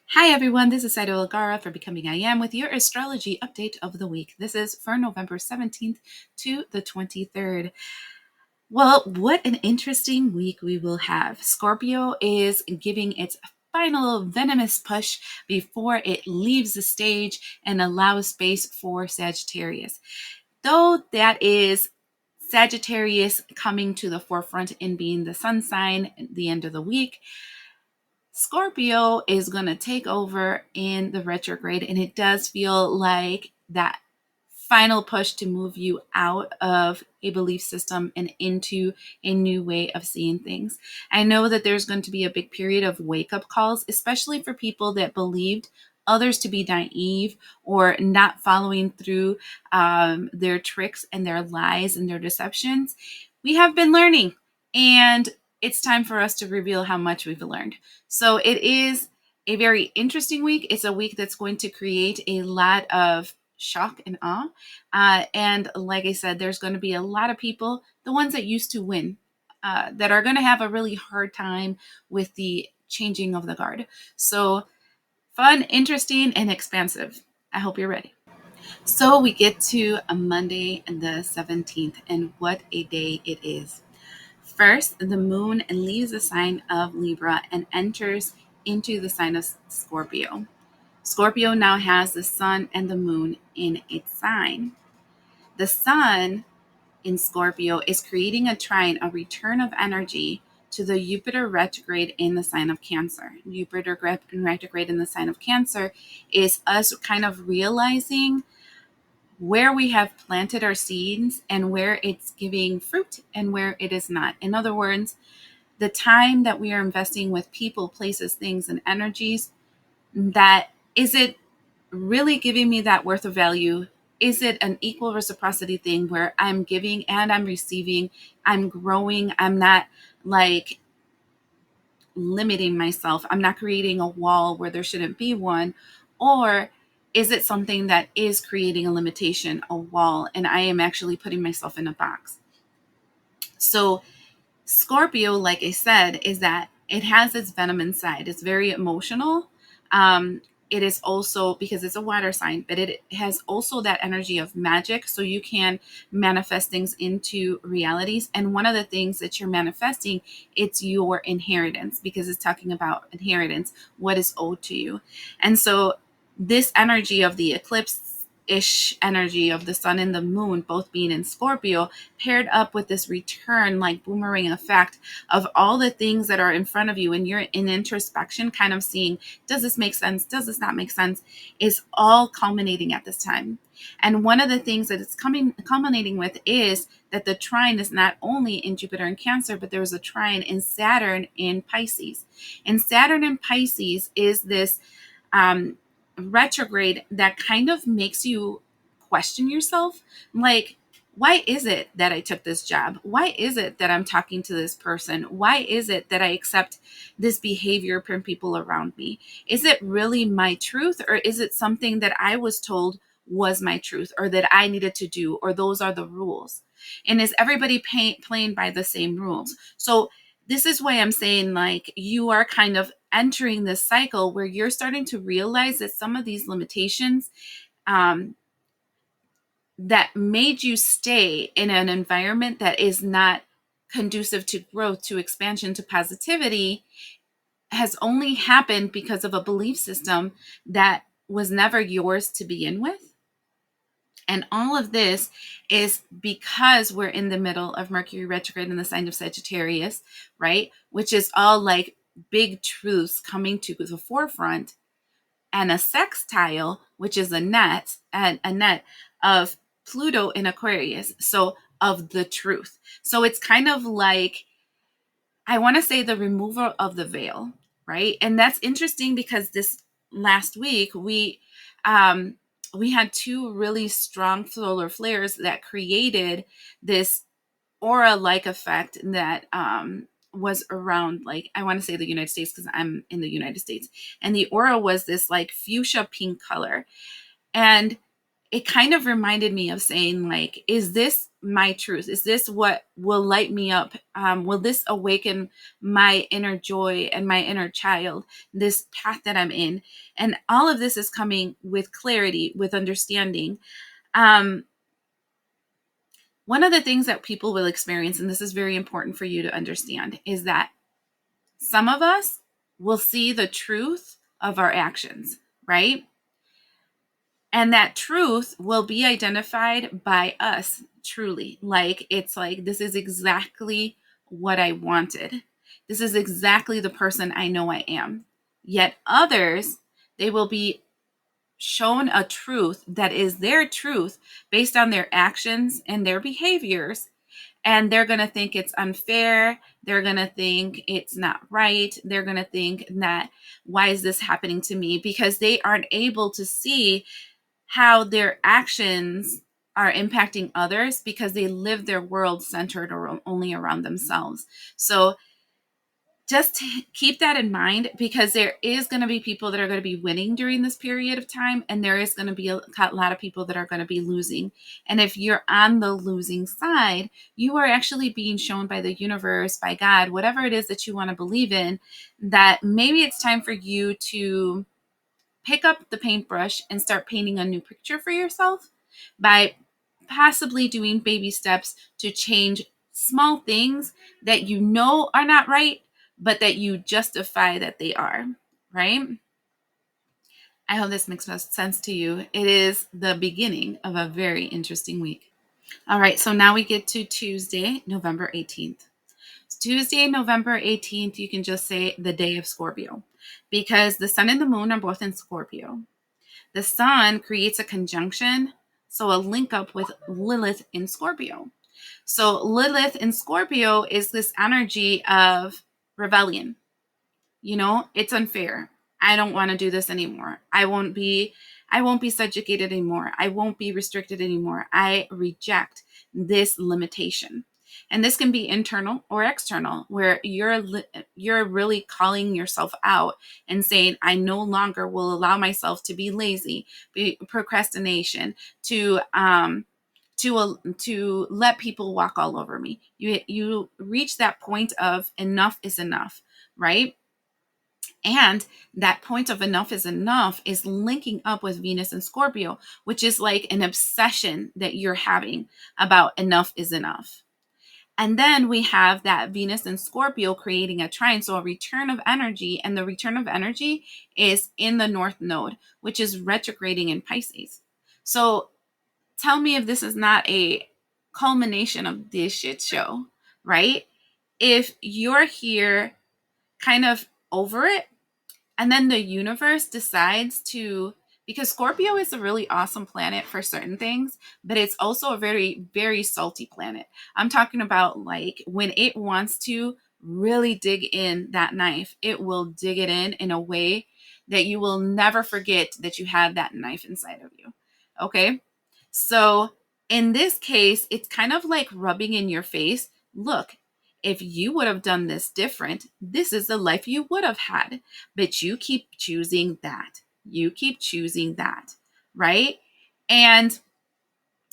Hi everyone, this is Saito Algara for Becoming I Am with your astrology update of the week. This is for November 17th to the 23rd. Well, what an interesting week we will have. Scorpio is giving its final venomous push before it leaves the stage and allows space for Sagittarius. Though that is Sagittarius coming to the forefront and being the sun sign at the end of the week, Scorpio is going to take over in the retrograde, and it does feel like that final push to move you out of a belief system and into a new way of seeing things. I know that there's going to be a big period of wake up calls, especially for people that believed others to be naive or not following through their tricks and their lies and their deceptions. We have been learning, and it's time for us to reveal how much we've learned. So it is a very interesting week. It's a week that's going to create a lot of shock and awe. And like I said, there's going to be a lot of people, the ones that used to win, that are going to have a really hard time with the changing of the guard. So fun, interesting, and expansive. I hope you're ready. So we get to a Monday, the 17th, and what a day it is. First, the moon leaves the sign of Libra and enters into the sign of Scorpio. Scorpio now has the sun and the moon in its sign. The sun in Scorpio is creating a trine, a return of energy to the Jupiter retrograde in the sign of Cancer. Jupiter retrograde in the sign of Cancer is us kind of realizing where we have planted our seeds and where it's giving fruit and where it is not. In other words, the time that we are investing with people, places, things, and energies, that is it really giving me that worth of value? Is it an equal reciprocity thing where I'm giving and I'm receiving, I'm growing, I'm not like limiting myself, I'm not creating a wall where there shouldn't be one? Or is it something that is creating a limitation, a wall, and I am actually putting myself in a box? So Scorpio, like I said, is that it has its venom inside. It's very emotional. It is also, because it's a water sign, but it has also that energy of magic. So you can manifest things into realities. And one of the things that you're manifesting, it's your inheritance, because it's talking about inheritance, what is owed to you. And so this energy of the eclipse ish energy of the sun and the moon both being in Scorpio, paired up with this return, like boomerang effect of all the things that are in front of you, and you're in introspection, kind of seeing, does this make sense? Does this not make sense? Is all culminating at this time. And one of the things that it's culminating with is that the trine is not only in Jupiter and Cancer, but there's a trine in Saturn in Pisces. And Saturn in Pisces is this retrograde that kind of makes you question yourself. Like, why is it that I took this job? Why is it that I'm talking to this person? Why is it that I accept this behavior from people around me? Is it really my truth, or is it something that I was told was my truth, or that I needed to do, or those are the rules? And is everybody playing by the same rules? So this is why I'm saying, like, you are kind of entering this cycle where you're starting to realize that some of these limitations, um, that made you stay in an environment that is not conducive to growth, to expansion, to positivity, has only happened because of a belief system that was never yours to begin with. And all of this is because we're in the middle of Mercury retrograde in the sign of Sagittarius, right? Which is all like big truths coming to the forefront, and a sextile, which is a net, and a net of Pluto in Aquarius. So of the truth. So it's kind of like, I want to say, the removal of the veil, right? And that's interesting because this last week we had two really strong solar flares that created this aura like effect that was around, like, I want to say the United States because I'm in the United States. And the aura was this like fuchsia pink color. And it kind of reminded me of saying, like, is this my truth? Is this what will light me up? Will this awaken my inner joy and my inner child, this path that I'm in? And all of this is coming with clarity, with understanding. Um, one of the things that people will experience, and this is very important for you to understand, is that some of us will see the truth of our actions, right? And that truth will be identified by us truly. Like, it's like, this is exactly what I wanted. This is exactly the person I know I am. Yet others, they will be shown a truth that is their truth based on their actions and their behaviors. And they're going to think it's unfair. They're going to think it's not right. They're going to think that, why is this happening to me? Because they aren't able to see how their actions are impacting others, because they live their world centered only around themselves. So just keep that in mind, because there is going to be people that are going to be winning during this period of time, and there is going to be a lot of people that are going to be losing. And if you're on the losing side, you are actually being shown by the universe, by God, whatever it is that you want to believe in, that maybe it's time for you to pick up the paintbrush and start painting a new picture for yourself by possibly doing baby steps to change small things that you know are not right, but that you justify that they are, right? I hope this makes most sense to you. It is the beginning of a very interesting week. All right, so now we get to Tuesday, November 18th. Tuesday, November 18th, you can just say the day of Scorpio, because the sun and the moon are both in Scorpio. The sun creates a conjunction, so a link up with Lilith in Scorpio. So Lilith in Scorpio is this energy of rebellion. You know, it's unfair. I don't want to do this anymore. I won't be subjugated anymore. I won't be restricted anymore. I reject this limitation. And this can be internal or external, where you're really calling yourself out and saying, I no longer will allow myself to be lazy, be procrastination, to let people walk all over me. You reach that point of enough is enough, right? And that point of enough is enough is linking up with Venus and Scorpio, which is like an obsession that you're having about enough is enough. And then we have that Venus and Scorpio creating a trine, so a return of energy. And the return of energy is in the North Node, which is retrograding in Pisces. So tell me if this is not a culmination of this shit show, right? If you're here kind of over it, and then the universe decides to, because Scorpio is a really awesome planet for certain things, but it's also a very, very salty planet. I'm talking about, like, when it wants to really dig in that knife, it will dig it in a way that you will never forget that you had that knife inside of you. Okay? So in this case, it's kind of like rubbing in your face. Look, if you would have done this different, this is the life you would have had. But you keep choosing that. You keep choosing that, right? And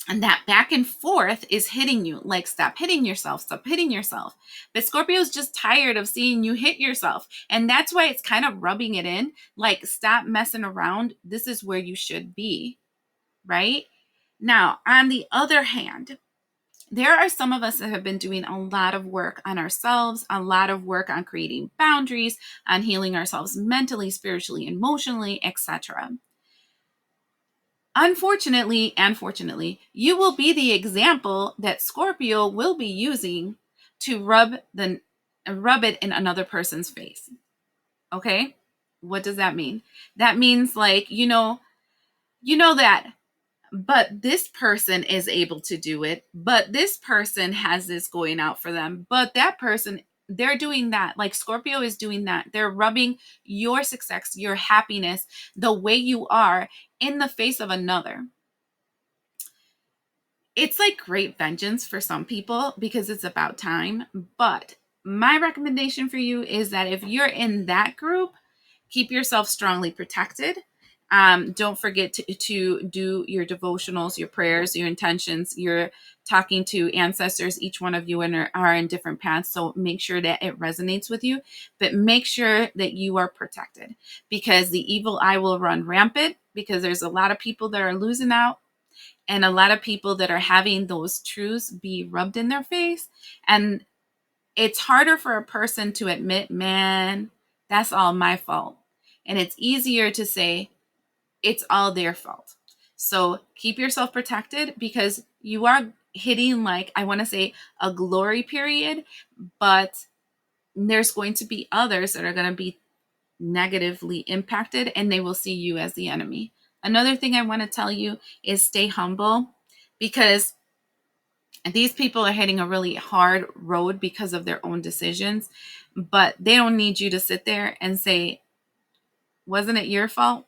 that back and forth is hitting you. Like, stop hitting yourself, stop hitting yourself. But Scorpio's just tired of seeing you hit yourself. And that's why it's kind of rubbing it in. Like, stop messing around. This is where you should be, right? Now, on the other hand, there are some of us that have been doing a lot of work on ourselves, a lot of work on creating boundaries, on healing ourselves mentally, spiritually, emotionally, etc. Unfortunately and fortunately, you will be the example that Scorpio will be using to rub it in another person's face. Okay? What does that mean? That means, like, that, but this person is able to do it, but this person has this going out for them, but that person, they're doing that. Like, Scorpio is doing that. They're rubbing your success, your happiness, the way you are, in the face of another. It's like great vengeance for some people because it's about time. But my recommendation for you is that if you're in that group, keep yourself strongly protected. Don't forget to do your devotionals, your prayers, your intentions. You're talking to ancestors. Each one of you are in different paths. So make sure that it resonates with you, but make sure that you are protected, because the evil eye will run rampant, because there's a lot of people that are losing out, and a lot of people that are having those truths be rubbed in their face. And it's harder for a person to admit, man, that's all my fault. And it's easier to say, it's all their fault. So keep yourself protected, because you are hitting, like, I want to say, a glory period, but there's going to be others that are going to be negatively impacted, and they will see you as the enemy. Another thing I want to tell you is stay humble, because these people are hitting a really hard road because of their own decisions, but they don't need you to sit there and say, wasn't it your fault?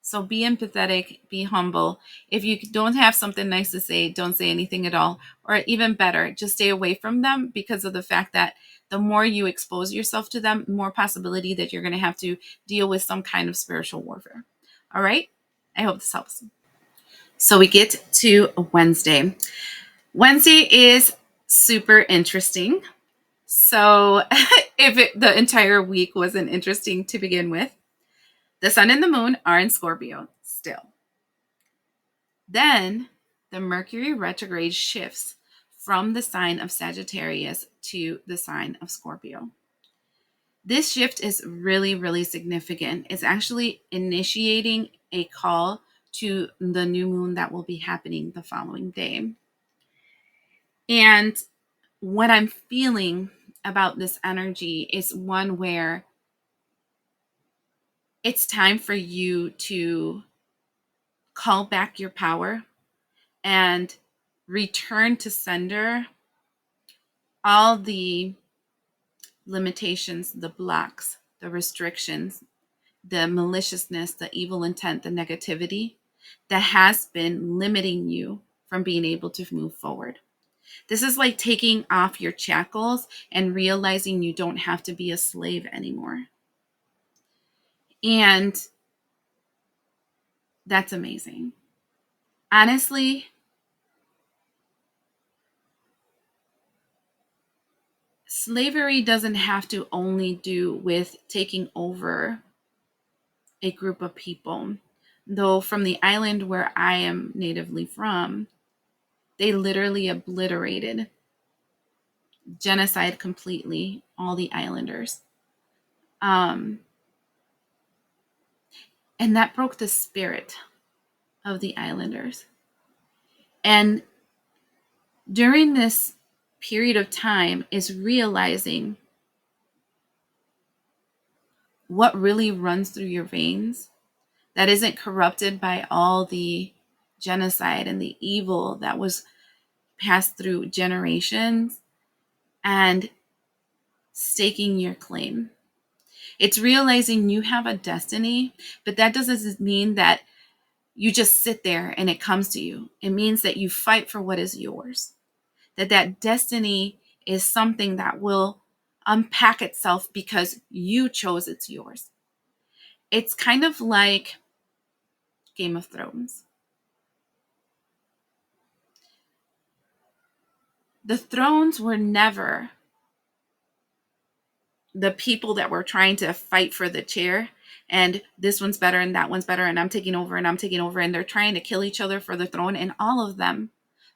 So be empathetic, be humble. If you don't have something nice to say, don't say anything at all. Or even better, just stay away from them, because of the fact that the more you expose yourself to them, more possibility that you're going to have to deal with some kind of spiritual warfare. All right? I hope this helps. So we get to Wednesday. Wednesday is super interesting. So the entire week wasn't interesting to begin with, the sun and the moon are in Scorpio still. Then the Mercury retrograde shifts from the sign of Sagittarius to the sign of Scorpio. This shift is really, really significant. It's actually initiating a call to the new moon that will be happening the following day. And what I'm feeling about this energy is one where it's time for you to call back your power and return to sender all the limitations, the blocks, the restrictions, the maliciousness, the evil intent, the negativity that has been limiting you from being able to move forward. This is like taking off your shackles and realizing you don't have to be a slave anymore. And that's amazing. Honestly, slavery doesn't have to only do with taking over a group of people. Though from the island where I am natively from, they literally obliterated, genocide completely, all the islanders. And that broke the spirit of the islanders. And during this period of time is realizing what really runs through your veins that isn't corrupted by all the genocide and the evil that was passed through generations, and staking your claim. It's realizing you have a destiny, but that doesn't mean that you just sit there and it comes to you. It means that you fight for what is yours, that destiny is something that will unpack itself because you chose it's yours. It's kind of like Game of Thrones. The thrones were never the people that were trying to fight for the chair, and this one's better and that one's better and I'm taking over and I'm taking over, and they're trying to kill each other for the throne, and all of them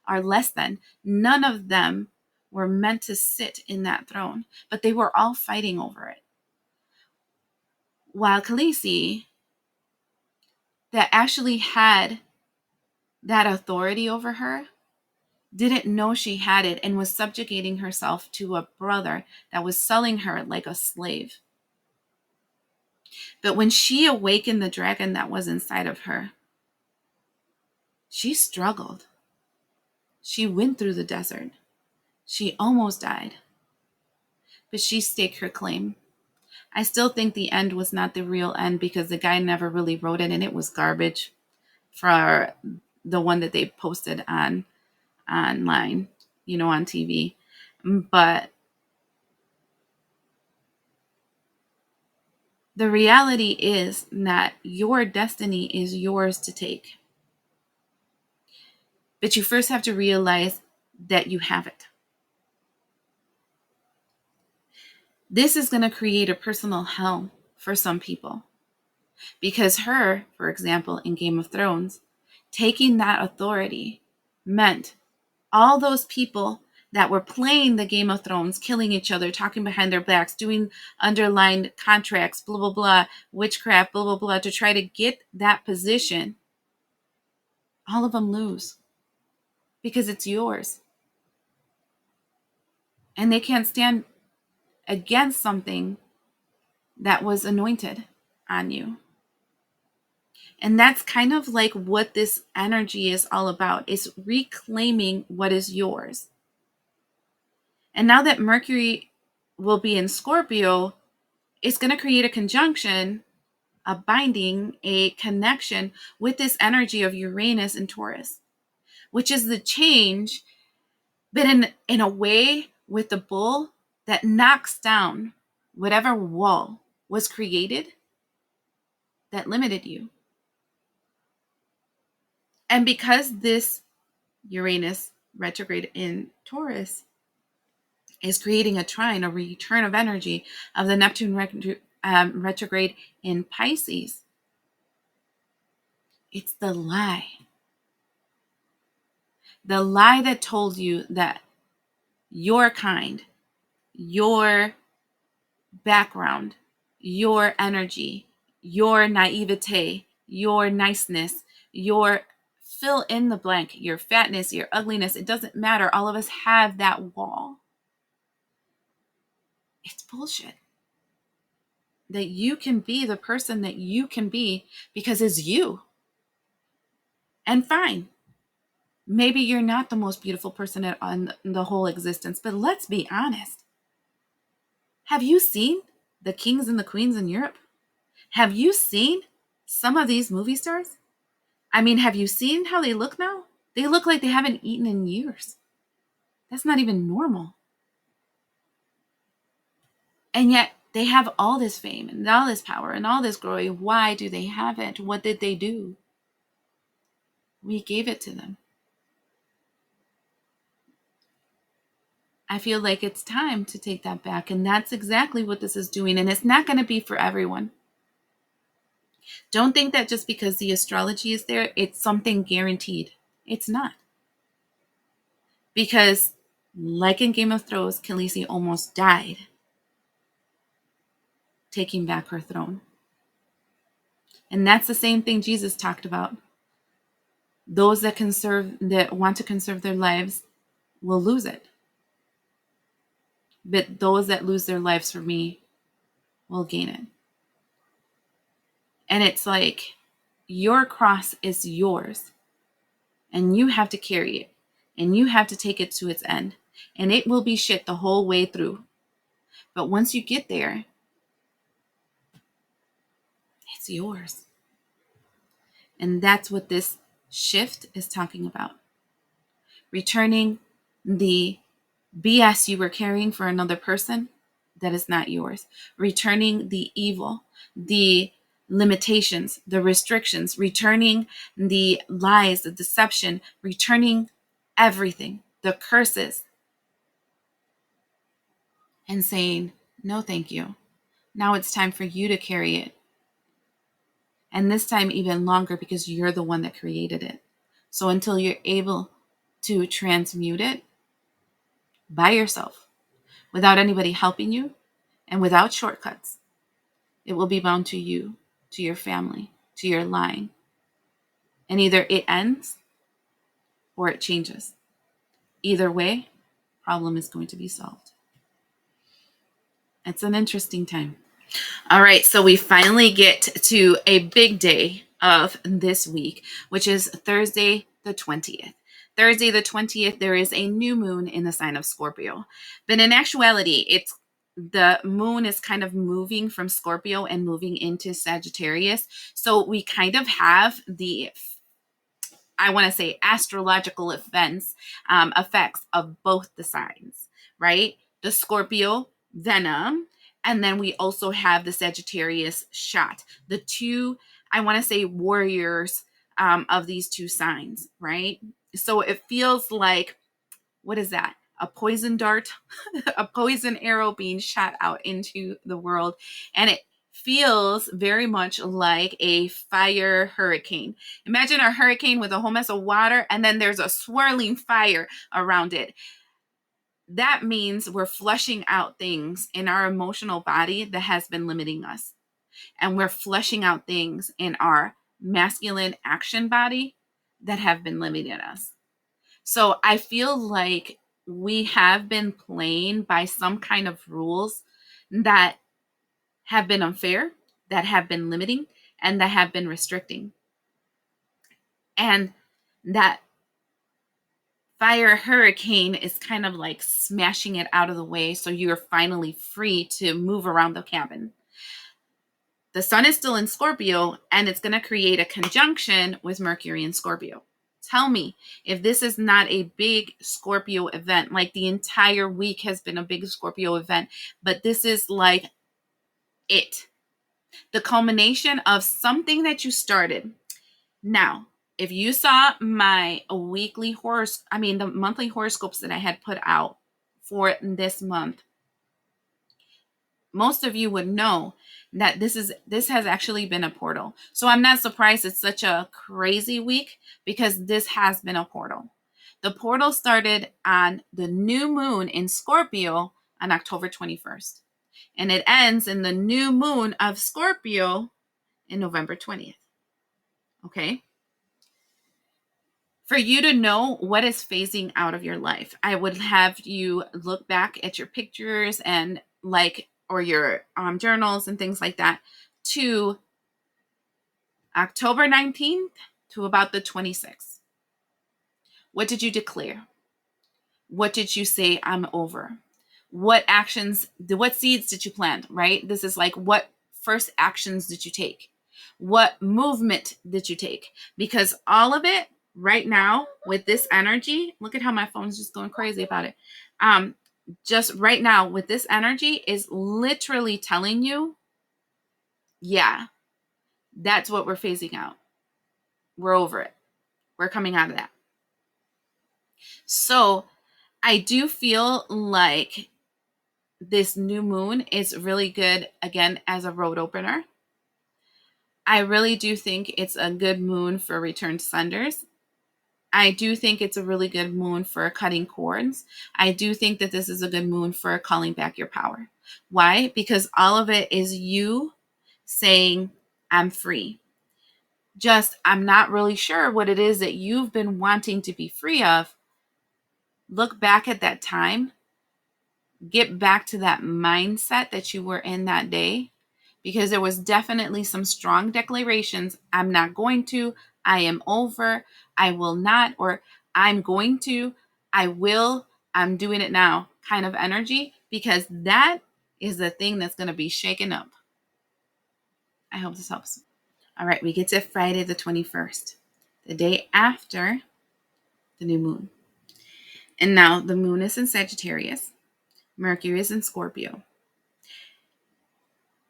are less than. None of them were meant to sit in that throne, but they were all fighting over it. While Khaleesi, that actually had that authority over her, didn't know she had it and was subjugating herself to a brother that was selling her like a slave. But when she awakened the dragon that was inside of her, she struggled. She went through the desert. She almost died. But she staked her claim. I still think the end was not the real end, because the guy never really wrote it, and it was garbage for the one that they posted online, on TV. But The reality is that your destiny is yours to take. But you first have to realize that you have it. This is going to create a personal hell for some people. Because her, for example, in Game of Thrones, taking that authority meant all those people that were playing the Game of Thrones, killing each other, talking behind their backs, doing underlined contracts, blah, blah, blah, witchcraft, blah, blah, blah, to try to get that position, all of them lose because it's yours. And they can't stand against something that was anointed on you. And that's kind of like what this energy is all about. It's reclaiming what is yours. And now that Mercury will be in Scorpio, it's going to create a conjunction, a binding, a connection with this energy of Uranus and Taurus, which is the change, but in a way with the bull that knocks down whatever wall was created that limited you. And because this Uranus retrograde in Taurus is creating a trine, a return of energy of the Neptune retrograde in Pisces, it's the lie. The lie that told you that your kind, your background, your energy, your naivete, your niceness, your fill in the blank, your fatness, your ugliness, it doesn't matter. All of us have that wall. It's bullshit. That you can be the person that you can be because it's you. And fine. Maybe you're not the most beautiful person on the whole existence, but let's be honest. Have you seen the kings and the queens in Europe? Have you seen some of these movie stars? I mean, have you seen how they look now? They look like they haven't eaten in years. That's not even normal. And yet they have all this fame and all this power and all this glory. Why do they have it? What did they do? We gave it to them. I feel like it's time to take that back. And that's exactly what this is doing. And it's not going to be for everyone. Don't think that just because the astrology is there, it's something guaranteed. It's not. Because, like in Game of Thrones, Khaleesi almost died taking back her throne. And that's the same thing Jesus talked about. Those that want to conserve their lives will lose it. But those that lose their lives for me will gain it. And it's like, your cross is yours. And you have to carry it. And you have to take it to its end. And it will be shit the whole way through. But once you get there, it's yours. And that's what this shift is talking about. Returning the BS you were carrying for another person that is not yours. Returning the evil, the limitations, the restrictions, returning the lies, the deception, returning everything, the curses, and saying, no, thank you. Now it's time for you to carry it. And this time even longer because you're the one that created it. So until you're able to transmute it by yourself, without anybody helping you, and without shortcuts, it will be bound to you, to your family, to your line. And either it ends or it changes. Either way, problem is going to be solved. It's an interesting time. All right, so we finally get to a big day of this week, which is Thursday the 20th. Thursday the 20th, there is a new moon in the sign of Scorpio. But in actuality, the moon is kind of moving from Scorpio and moving into Sagittarius. So we kind of have the, I want to say, astrological effects of both the signs, right? The Scorpio venom And then we also have the Sagittarius shot. The two, I want to say, warriors of these two signs, right? So it feels like, what is that? A poison dart, a poison arrow being shot out into the world. And it feels very much like a fire hurricane. Imagine a hurricane with a whole mess of water, and then there's a swirling fire around it. That means we're flushing out things in our emotional body that has been limiting us. And we're flushing out things in our masculine action body that have been limiting us. So I feel like we have been playing by some kind of rules that have been unfair, that have been limiting, and that have been restricting. And that fire hurricane is kind of like smashing it out of the way, so you're finally free to move around the cabin. The sun is still in Scorpio, and it's going to create a conjunction with Mercury in Scorpio. Tell me if this is not a big Scorpio event. Like, the entire week has been a big Scorpio event, but this is like it. The culmination of something that you started. Now, if you saw my monthly horoscopes that I had put out for this month, most of you would know that this has actually been a portal. So I'm not surprised it's such a crazy week, because this has been a portal. The portal started on the new moon in Scorpio on October 21st. And it ends in the new moon of Scorpio in November 20th. Okay? For you to know what is phasing out of your life, I would have you look back at your pictures and or your journals and things like that, to October 19th to about the 26th. What did you declare? What did you say, I'm over? What seeds did you plant, right? This is like, what first actions did you take? What movement did you take? Because all of it right now with this energy, look at how my phone's just going crazy about it. Just right now with this energy is literally telling you, yeah, that's what we're phasing out. We're over it. We're coming out of that. So I do feel like this new moon is really good, again, as a road opener. I really do think it's a good moon for returned senders. I do think it's a really good moon for cutting cords. I do think that this is a good moon for calling back your power. Why? Because all of it is you saying, I'm free. I'm not really sure what it is that you've been wanting to be free of. Look back at that time. Get back to that mindset that you were in that day, because there was definitely some strong declarations. I'm not going to, I am over, I will not, or I'm going to, I will, I'm doing it now kind of energy, because that is the thing that's going to be shaken up. I hope this helps. All right, we get to Friday the 21st, the day after the new moon. And now the moon is in Sagittarius. Mercury is in Scorpio.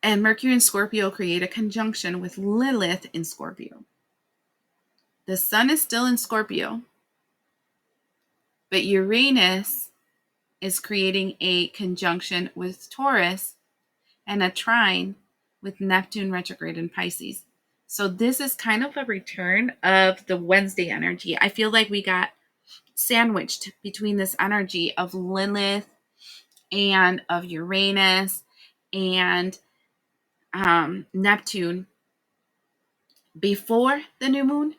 And Mercury and Scorpio create a conjunction with Lilith in Scorpio. The sun is still in Scorpio, but Uranus is creating a conjunction with Taurus and a trine with Neptune retrograde in Pisces. So this is kind of a return of the Wednesday energy. I feel like we got sandwiched between this energy of Lilith and of Uranus and Neptune before the new moon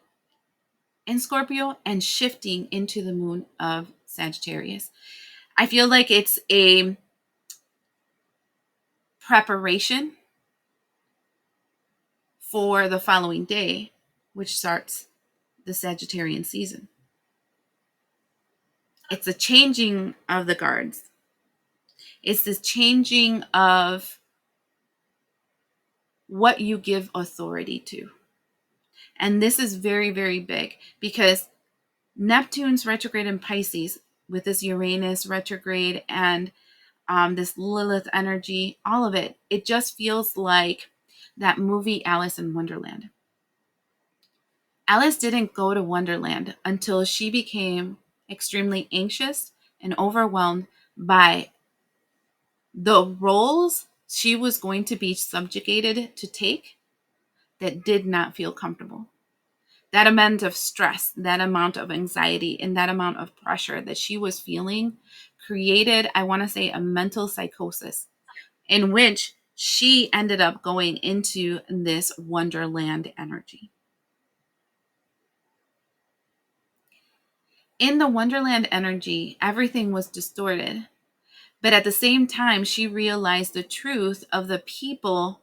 in Scorpio and shifting into the moon of Sagittarius. I feel like it's a preparation for the following day, which starts the Sagittarian season. It's a changing of the guards. It's this changing of what you give authority to. And this is very, very big, because Neptune's retrograde in Pisces with this Uranus retrograde and this Lilith energy, all of it. It just feels like that movie Alice in Wonderland. Alice didn't go to Wonderland until she became extremely anxious and overwhelmed by the roles she was going to be subjugated to take that did not feel comfortable. That amount of stress, that amount of anxiety, and that amount of pressure that she was feeling created, I want to say, a mental psychosis in which she ended up going into this Wonderland energy. In the Wonderland energy, everything was distorted. But at the same time, she realized the truth of the people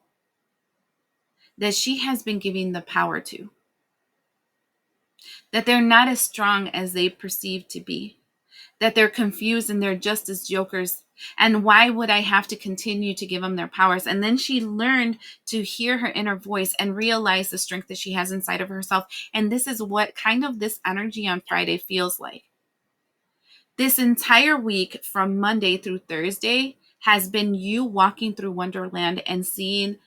that she has been giving the power to, that they're not as strong as they perceive to be, that they're confused and they're just as jokers. And why would I have to continue to give them their powers? And then she learned to hear her inner voice and realize the strength that she has inside of herself. And this is what kind of this energy on Friday feels like. This entire week from Monday through Thursday has been you walking through Wonderland and seeing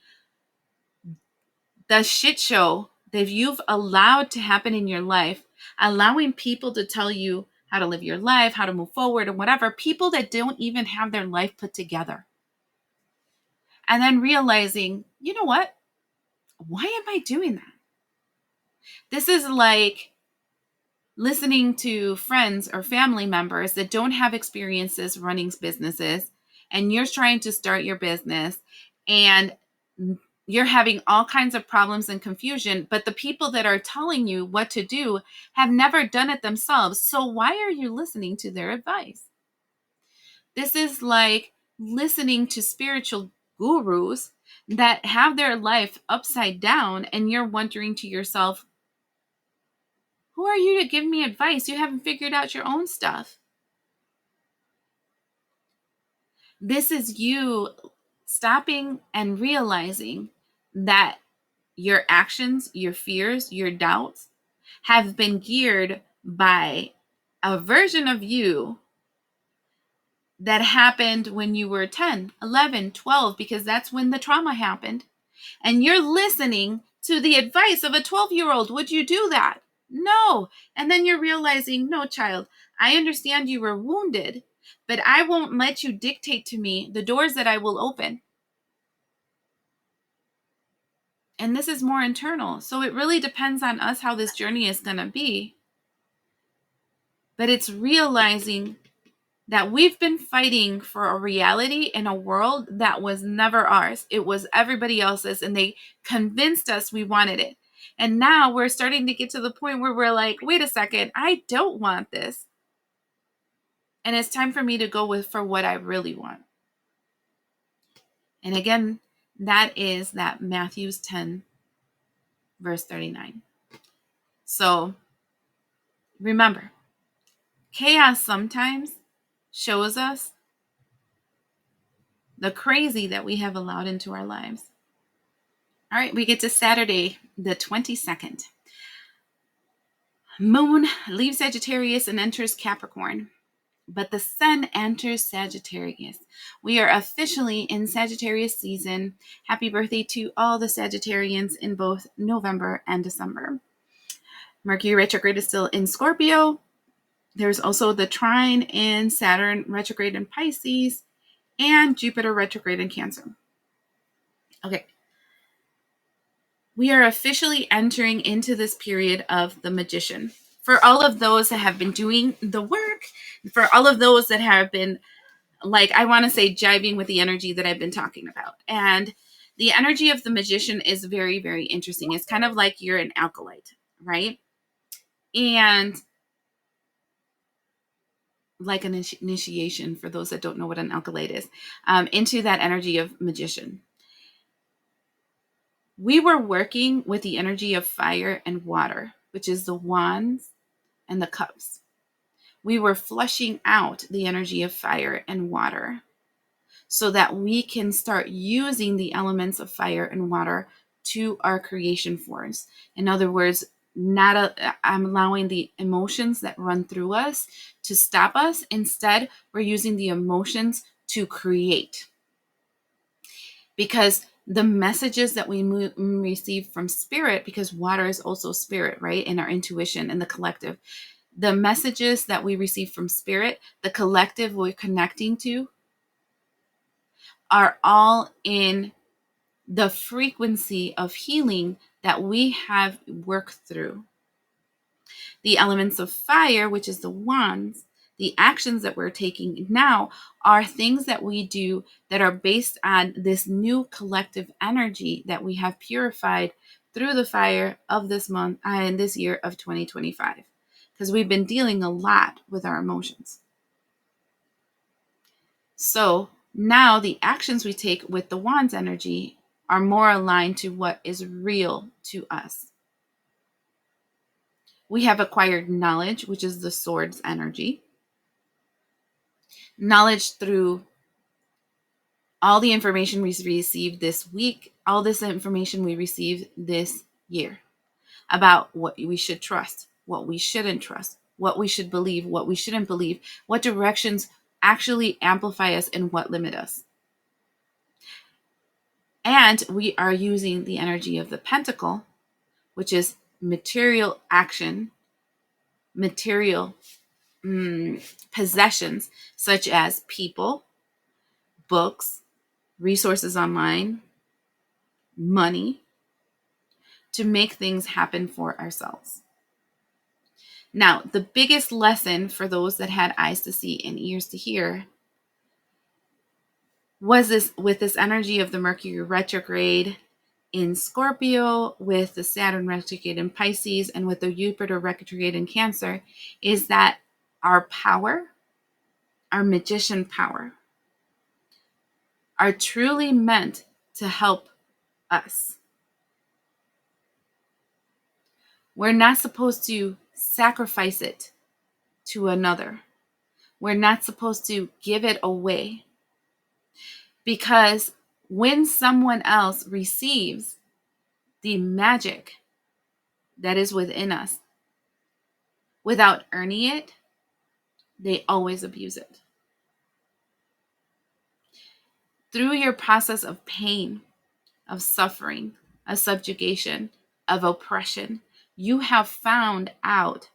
the shit show that you've allowed to happen in your life, allowing people to tell you how to live your life, how to move forward, and whatever, people that don't even have their life put together. And then realizing, you know what? Why am I doing that? This is like listening to friends or family members that don't have experiences running businesses, and you're trying to start your business and you're having all kinds of problems and confusion, but the people that are telling you what to do have never done it themselves. So why are you listening to their advice? This is like listening to spiritual gurus that have their life upside down, and you're wondering to yourself, who are you to give me advice? You haven't figured out your own stuff. This is you stopping and realizing that your actions, your fears, your doubts have been geared by a version of you that happened when you were 10, 11, 12, because that's when the trauma happened. And you're listening to the advice of a 12-year-old. Would you do that? No. And then you're realizing, no, child, I understand you were wounded, but I won't let you dictate to me the doors that I will open. And this is more internal. So it really depends on us how this journey is going to be. But it's realizing that we've been fighting for a reality in a world that was never ours. It was everybody else's, and they convinced us we wanted it. And now we're starting to get to the point where we're like, wait a second, I don't want this. And it's time for me to go for what I really want. And again, that is that Matthew 10, verse 39. So remember, chaos sometimes shows us the crazy that we have allowed into our lives. All right, we get to Saturday, the 22nd. Moon leaves Sagittarius and enters Capricorn, but the sun enters Sagittarius. We are officially in Sagittarius season. Happy birthday to all the Sagittarians in both November and December. Mercury retrograde is still in Scorpio. There's also the trine in Saturn retrograde in Pisces and Jupiter retrograde in Cancer. Okay. We are officially entering into this period of the Magician. For all of those that have been doing the work, for all of those that have been, like, I want to say, jiving with the energy that I've been talking about. And the energy of the Magician is very, very interesting. It's kind of like you're an alkalite, right? And like an initiation, for those that don't know what an alkalite is, into that energy of Magician. We were working with the energy of fire and water, which is the wands and the cups. We were flushing out the energy of fire and water so that we can start using the elements of fire and water to our creation force. In other words, I'm allowing the emotions that run through us to stop us. Instead, we're using the emotions to create. Because the messages that we receive from spirit, because water is also spirit, right? In our intuition and the collective, the messages that we receive from spirit, the collective we're connecting to, are all in the frequency of healing that we have worked through. The elements of fire, which is the wands, the actions that we're taking now are things that we do that are based on this new collective energy that we have purified through the fire of this month and this year of 2025. Because we've been dealing a lot with our emotions. So now the actions we take with the wands energy are more aligned to what is real to us. We have acquired knowledge, which is the swords energy. Knowledge through all the information we received this week, all this information we received this year about what we should trust, what we shouldn't trust, what we should believe, what we shouldn't believe, what directions actually amplify us and what limit us. And we are using the energy of the pentacle, which is material action, material possessions, such as people, books, resources online, money, to make things happen for ourselves. Now, the biggest lesson for those that had eyes to see and ears to hear was this, with this energy of the Mercury retrograde in Scorpio, with the Saturn retrograde in Pisces, and with the Jupiter retrograde in Cancer, is that our power, our magician power, are truly meant to help us. We're not supposed to sacrifice it to another. We're not supposed to give it away. Because when someone else receives the magic that is within us without earning it, they always abuse it. Through your process of pain, of suffering, of subjugation, of oppression, you have found out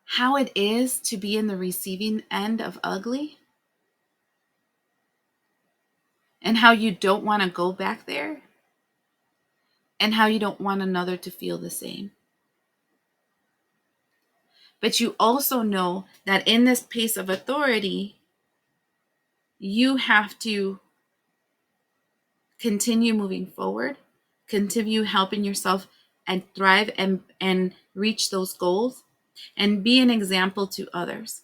how it is to be in the receiving end of ugly, and how you don't want to go back there, and how you don't want another to feel the same. But you also know that in this place of authority, you have to continue moving forward, continue helping yourself and thrive and reach those goals, and be an example to others.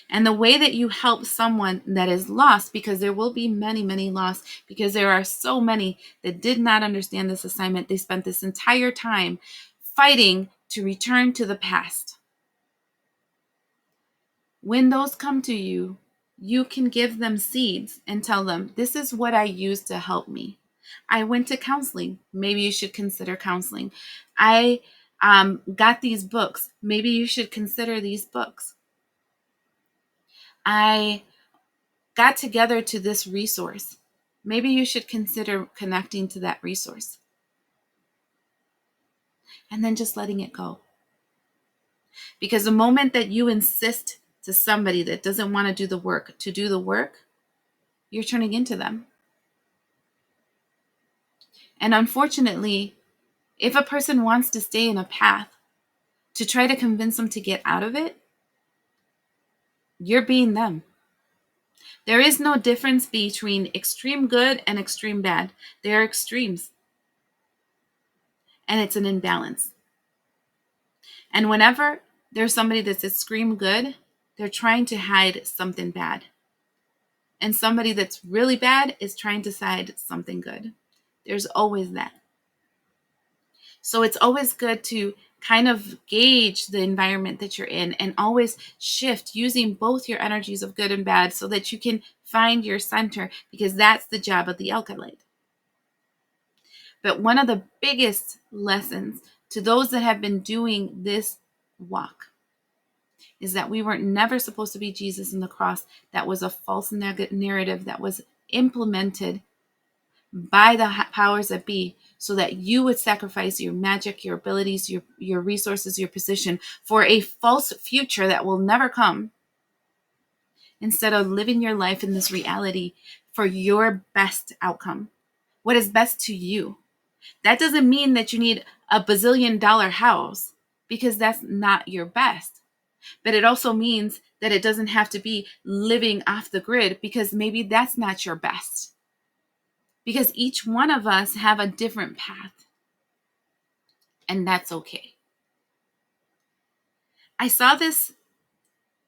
And the way that you help someone that is lost, because there will be many, many lost, because there are so many that did not understand this assignment. They spent this entire time fighting to return to the past. When those come to you, you can give them seeds and tell them, this is what I used to help me. I went to counseling. Maybe you should consider counseling. I got these books. Maybe you should consider these books. I got together to this resource. Maybe you should consider connecting to that resource. And then just letting it go. Because the moment that you insist to somebody that doesn't want to do the work to do the work, you're turning into them. And unfortunately, if a person wants to stay in a path, to try to convince them to get out of it, you're being them. There is no difference between extreme good and extreme bad. There are extremes. And it's an imbalance. And whenever there's somebody that's extreme good, they're trying to hide something bad. And somebody that's really bad is trying to hide something good. There's always that. So it's always good to kind of gauge the environment that you're in and always shift using both your energies of good and bad so that you can find your center, because that's the job of the alkylite. But one of the biggest lessons to those that have been doing this walk is that we weren't never supposed to be Jesus in the cross. That was a false narrative that was implemented by the powers that be, so that you would sacrifice your magic, your abilities, your resources, your position for a false future that will never come, instead of living your life in this reality for your best outcome. What is best to you? That doesn't mean that you need a $bazillion house, because that's not your best. But it also means that it doesn't have to be living off the grid, because maybe that's not your best. Because each one of us have a different path, and that's okay. I saw this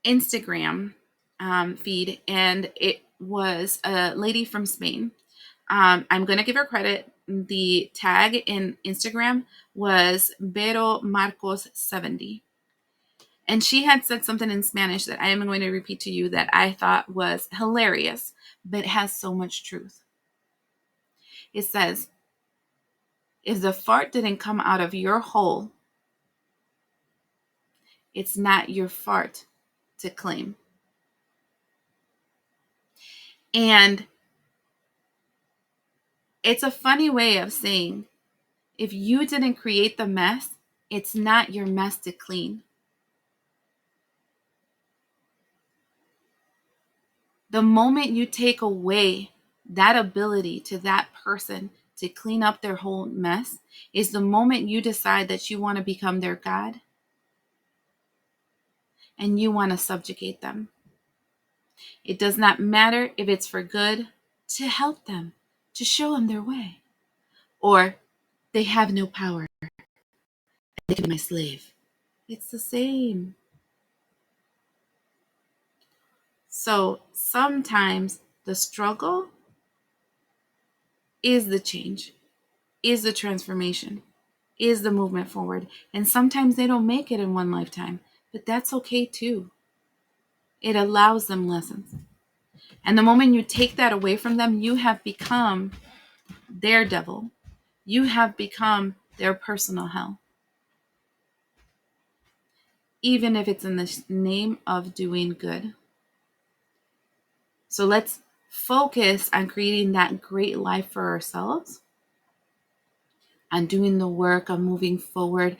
Instagram feed, and it was a lady from Spain. I'm going to give her credit. The tag in Instagram was Vero Marcos 70. And she had said something in Spanish that I am going to repeat to you that I thought was hilarious, but has so much truth. It says, if the fart didn't come out of your hole, it's not your fart to claim. And it's a funny way of saying, if you didn't create the mess, it's not your mess to clean. The moment you take away that ability to that person to clean up their whole mess is the moment you decide that you want to become their God and you want to subjugate them. It does not matter if it's for good, to help them, to show them their way, or they have no power, they can be my slave. It's the same. So sometimes the struggle is the change, is the transformation, is the movement forward. And sometimes they don't make it in one lifetime, but that's okay too. It allows them lessons. And the moment you take that away from them, you have become their devil. You have become their personal hell. Even if it's in the name of doing good. So let's focus on creating that great life for ourselves, on doing the work, on moving forward,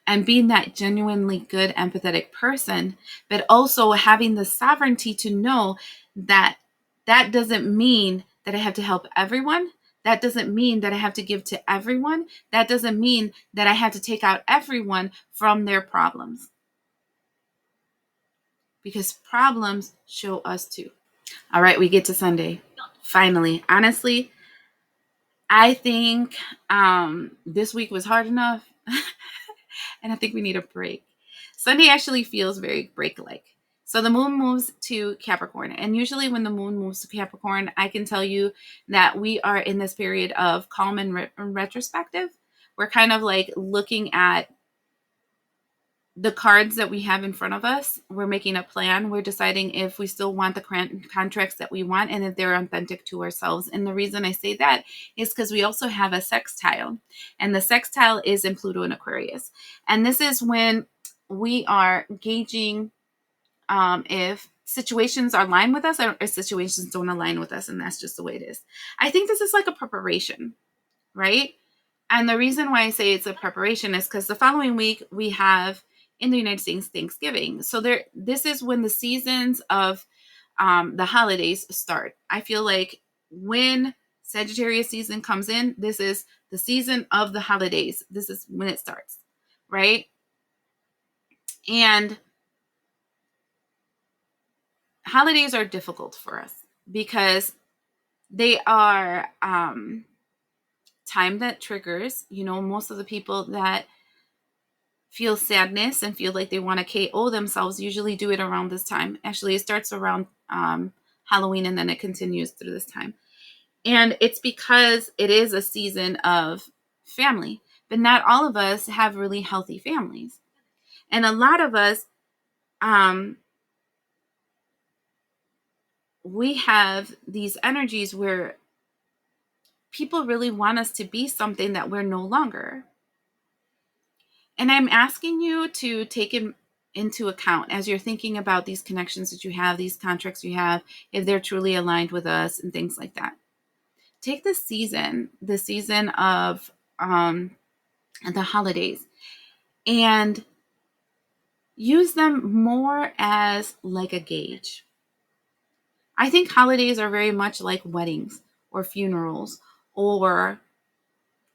and being that genuinely good, empathetic person, but also having the sovereignty to know that that doesn't mean that I have to help everyone. That doesn't mean that I have to give to everyone. That doesn't mean that I have to take out everyone from their problems. Because problems show us too. All right, we get to Sunday. Finally, honestly, I think this week was hard enough. And I think we need a break. Sunday actually feels very break-like. So the moon moves to Capricorn. And usually when the moon moves to Capricorn, I can tell you that we are in this period of calm and retrospective. We're kind of like looking at the cards that we have in front of us. We're making a plan. We're deciding if we still want the contracts that we want and if they're authentic to ourselves. And the reason I say that is because we also have a sextile. And the sextile is in Pluto and Aquarius. And this is when we are gauging if situations align with us or if situations don't align with us. And that's just the way it is. I think this is like a preparation, right? And the reason why I say it's a preparation is because the following week we have in the United States Thanksgiving. So this is when the seasons of the holidays start. I feel like when Sagittarius season comes in, this is the season of the holidays. This is when it starts, right? And holidays are difficult for us because they are time that triggers, most of the people that feel sadness and feel like they want to KO themselves usually do it around this time. Actually, it starts around Halloween and then it continues through this time. And it's because it is a season of family, but not all of us have really healthy families. And a lot of us, we have these energies where people really want us to be something that we're no longer. And I'm asking you to take into account as you're thinking about these connections that you have, these contracts you have, if they're truly aligned with us and things like that. Take the season of the holidays, and use them more as like a gauge. I think holidays are very much like weddings or funerals or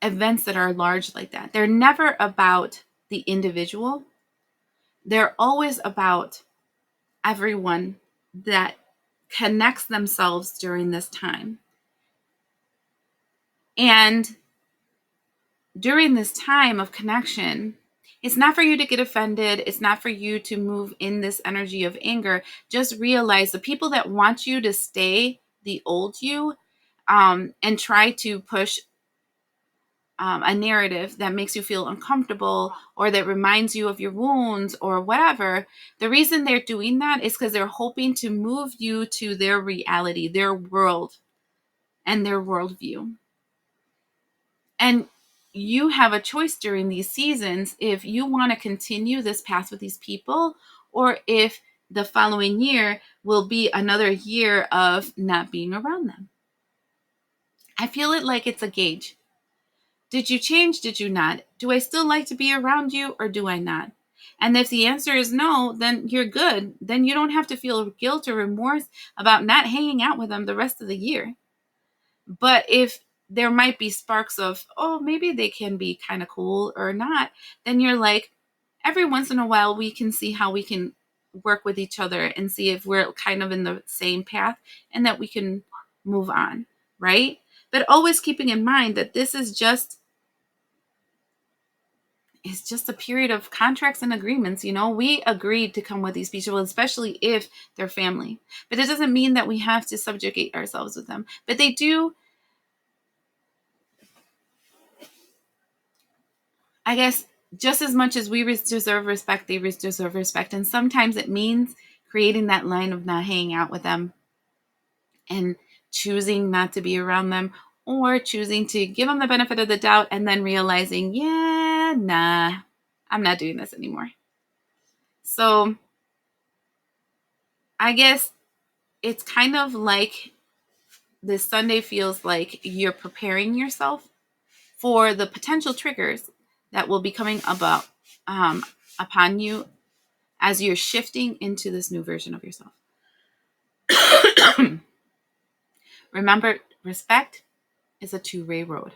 events that are large like that. They're never about the individual. They're always about everyone that connects themselves during this time. And during this time of connection, it's not for you to get offended. It's not for you to move in this energy of anger. Just realize the people that want you to stay the old you, and try to push a narrative that makes you feel uncomfortable or that reminds you of your wounds or whatever, the reason they're doing that is because they're hoping to move you to their reality, their world, and their worldview. And you have a choice during these seasons if you want to continue this path with these people, or if the following year will be another year of not being around them. I feel it like it's a gauge. Did you change? Did you not? Do I still like to be around you, or do I not? And if the answer is no, then you're good. Then you don't have to feel guilt or remorse about not hanging out with them the rest of the year. But if there might be sparks of, oh, maybe they can be kind of cool or not, then you're like, every once in a while, we can see how we can work with each other and see if we're kind of in the same path and that we can move on, right? But always keeping in mind that this is just a period of contracts and agreements. We agreed to come with these people, especially if they're family. But it doesn't mean that we have to subjugate ourselves with them. But they do, I guess, just as much as we deserve respect, they deserve respect. And sometimes it means creating that line of not hanging out with them and choosing not to be around them, or choosing to give them the benefit of the doubt and then realizing, yeah, nah, I'm not doing this anymore. So I guess it's kind of like this Sunday feels like you're preparing yourself for the potential triggers that will be coming about upon you as you're shifting into this new version of yourself. Remember, respect is a two-way road.